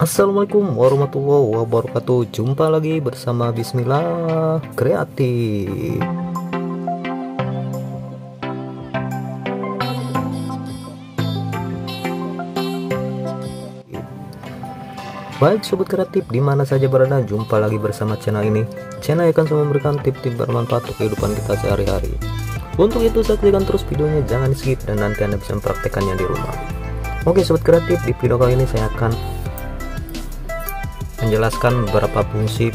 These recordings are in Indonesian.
Assalamualaikum warahmatullahi wabarakatuh. Jumpa lagi bersama Bismillah Kreatif. Baik sobat kreatif, dimana saja berada, jumpa lagi bersama channel ini. Channel akan selalu memberikan tips-tips bermanfaat untuk kehidupan kita sehari-hari. Untuk itu saksikan terus videonya, jangan skip, dan nanti Anda bisa mempraktekannya di rumah. Oke sobat kreatif, di video kali ini saya akan menjelaskan beberapa fungsi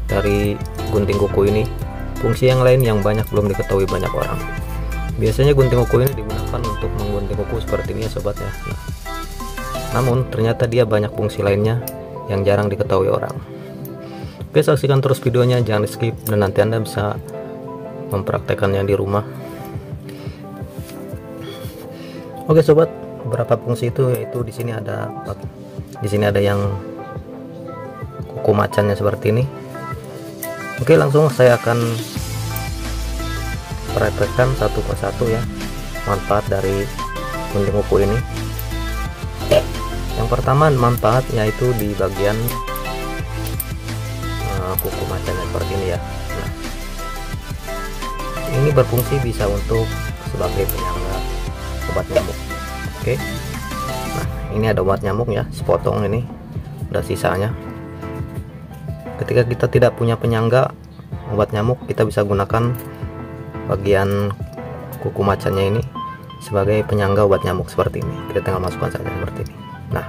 dari gunting kuku ini. Fungsi yang lain yang banyak belum diketahui banyak orang. Biasanya gunting kuku ini digunakan untuk menggunting kuku seperti ini ya sobatnya. Namun ternyata dia banyak fungsi lainnya yang jarang diketahui orang. Oke, saksikan terus videonya, jangan di skip, dan nanti Anda bisa mempraktekannya di rumah. Oke sobat, beberapa fungsi itu yaitu di sini ada yang kuku macannya seperti ini. Oke, langsung saya akan praktekkan satu persatu ya manfaat dari gunting kuku ini. Yang pertama manfaat yaitu di bagian kuku macannya seperti ini ya. Nah, ini berfungsi bisa untuk sebagai penyangga obat nyamuk. Oke, nah ini ada obat nyamuk ya, sepotong ini udah sisanya. Ketika kita tidak punya penyangga obat nyamuk, kita bisa gunakan bagian kuku macannya ini sebagai penyangga obat nyamuk seperti ini. Kita tinggal masukkan saja seperti ini. Nah,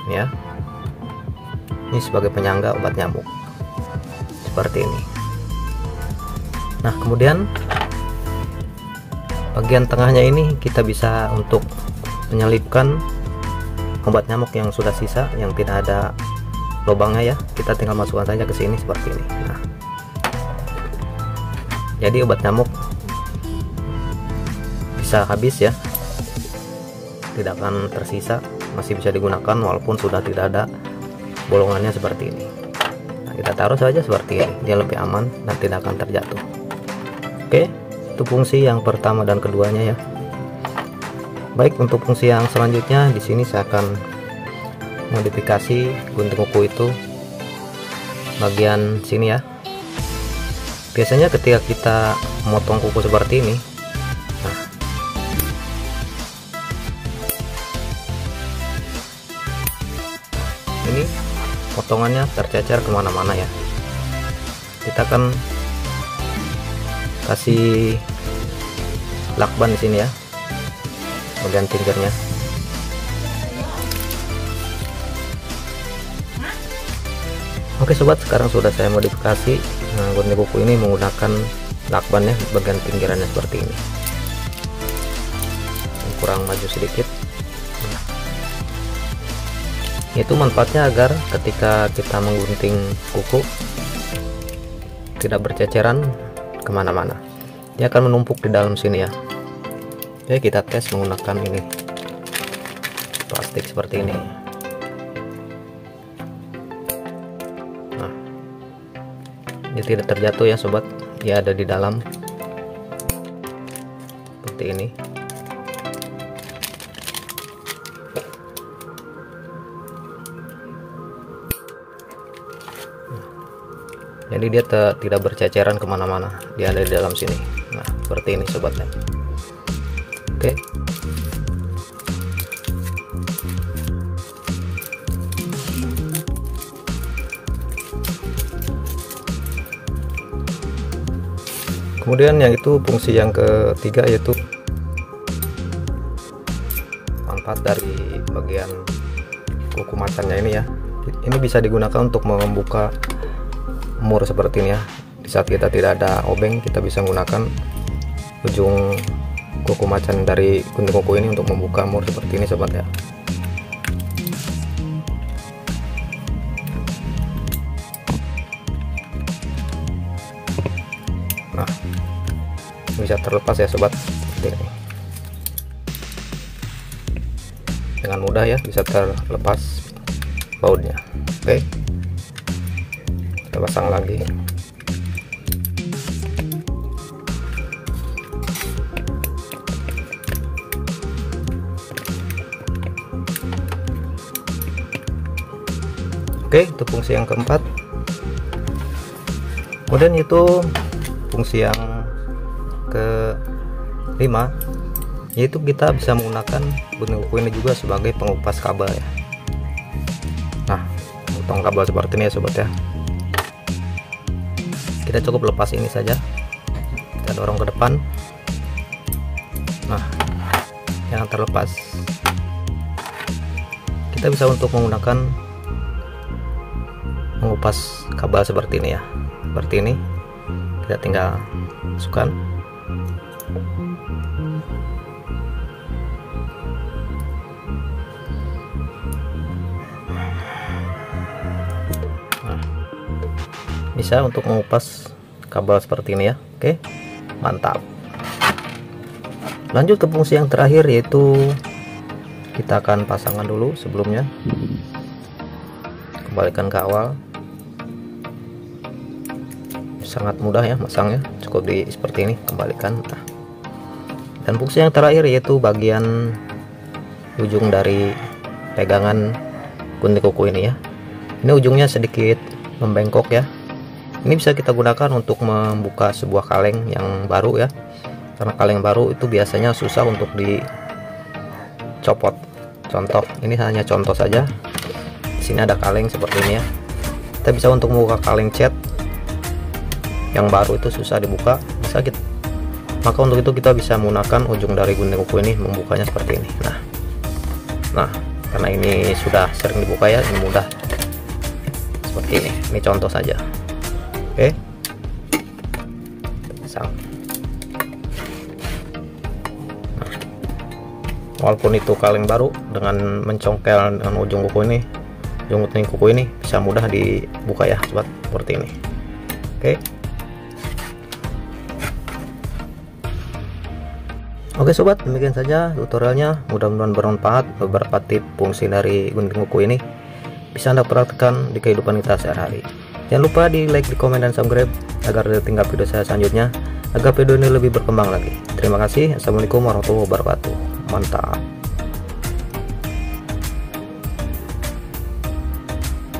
ya, ini sebagai penyangga obat nyamuk seperti ini. Nah, kemudian bagian tengahnya ini kita bisa untuk menyelipkan obat nyamuk yang sudah sisa, yang tidak ada lubangnya ya. Kita tinggal masukkan saja ke sini seperti ini. Nah, jadi obat nyamuk bisa habis ya, tidak akan tersisa, masih bisa digunakan walaupun sudah tidak ada bolongannya seperti ini. Nah, kita taruh saja seperti ini, dia lebih aman dan tidak akan terjatuh. Oke, itu fungsi yang pertama dan keduanya ya. Baik, untuk fungsi yang selanjutnya di sini saya akan modifikasi gunting kuku itu bagian sini ya. Biasanya ketika kita memotong kuku seperti ini, nah, ini potongannya tercecer kemana-mana ya. Kita akan kasih lakban di sini ya, bagian pinggirnya. Oke sobat, sekarang sudah saya modifikasi gunting kuku ini menggunakan lakbannya bagian pinggirannya seperti ini. Kurang maju sedikit. Itu manfaatnya agar ketika kita menggunting kuku tidak berceceran kemana-mana, dia akan menumpuk di dalam sini ya. Oke, kita tes menggunakan ini plastik seperti ini. Nah, dia tidak terjatuh ya sobat, dia ada di dalam seperti ini. Jadi dia tidak berceceran kemana-mana, dia ada di dalam sini. Nah, seperti ini sobatnya. Oke, kemudian yang itu fungsi yang ketiga yaitu manfaat dari bagian kuku macannya ini ya. Ini bisa digunakan untuk membuka mur seperti ini ya. Di saat kita tidak ada obeng, kita bisa menggunakan ujung kuku macan dari gunting kuku ini untuk membuka mur seperti ini sobat ya. Nah, bisa terlepas ya sobat seperti ini. Dengan mudah ya bisa terlepas bautnya. Oke, kita pasang lagi. Oke, itu fungsi yang keempat. Kemudian itu fungsi yang kelima, yaitu kita bisa menggunakan gunting kuku ini juga sebagai pengupas kabel ya. Nah, potong kabel seperti ini ya sobat ya. Kita cukup lepas ini saja, kita dorong ke depan. Nah, jangan terlepas. Kita bisa untuk menggunakan mengupas kabel seperti ini ya, seperti ini. Kita tinggal masukkan. Nah, bisa untuk mengupas kabel seperti ini ya. Oke, mantap. Lanjut ke fungsi yang terakhir, yaitu kita akan pasangkan dulu sebelumnya. Kembalikan ke awal. Sangat mudah ya masangnya, cukup di seperti ini, kembalikan. Nah, dan fungsi yang terakhir yaitu bagian ujung dari pegangan gunting kuku ini ya. Ini ujungnya sedikit membengkok ya. Ini bisa kita gunakan untuk membuka sebuah kaleng yang baru ya, karena kaleng baru itu biasanya susah untuk dicopot. Contoh, ini hanya contoh saja. Di sini ada kaleng seperti ini ya. Kita bisa untuk membuka kaleng cat yang baru itu susah dibuka, maka untuk itu kita bisa menggunakan ujung dari gunting kuku ini, membukanya seperti ini. Nah, karena ini sudah sering dibuka ya, ini mudah seperti ini. Ini contoh saja. Oke, pasang. Nah, walaupun itu kaleng baru, dengan mencongkel dengan ujung kuku ini, ujung gunting kuku ini bisa mudah dibuka ya sobat, seperti ini. Oke. Oke sobat, demikian saja tutorialnya. Mudah-mudahan bermanfaat. Beberapa tips fungsi dari gunting kuku ini bisa Anda praktekkan di kehidupan kita sehari-hari. Jangan lupa di like, di komen, dan subscribe agar tidak tinggal video saya selanjutnya, agar video ini lebih berkembang lagi. Terima kasih. Assalamualaikum warahmatullahi wabarakatuh. Mantap.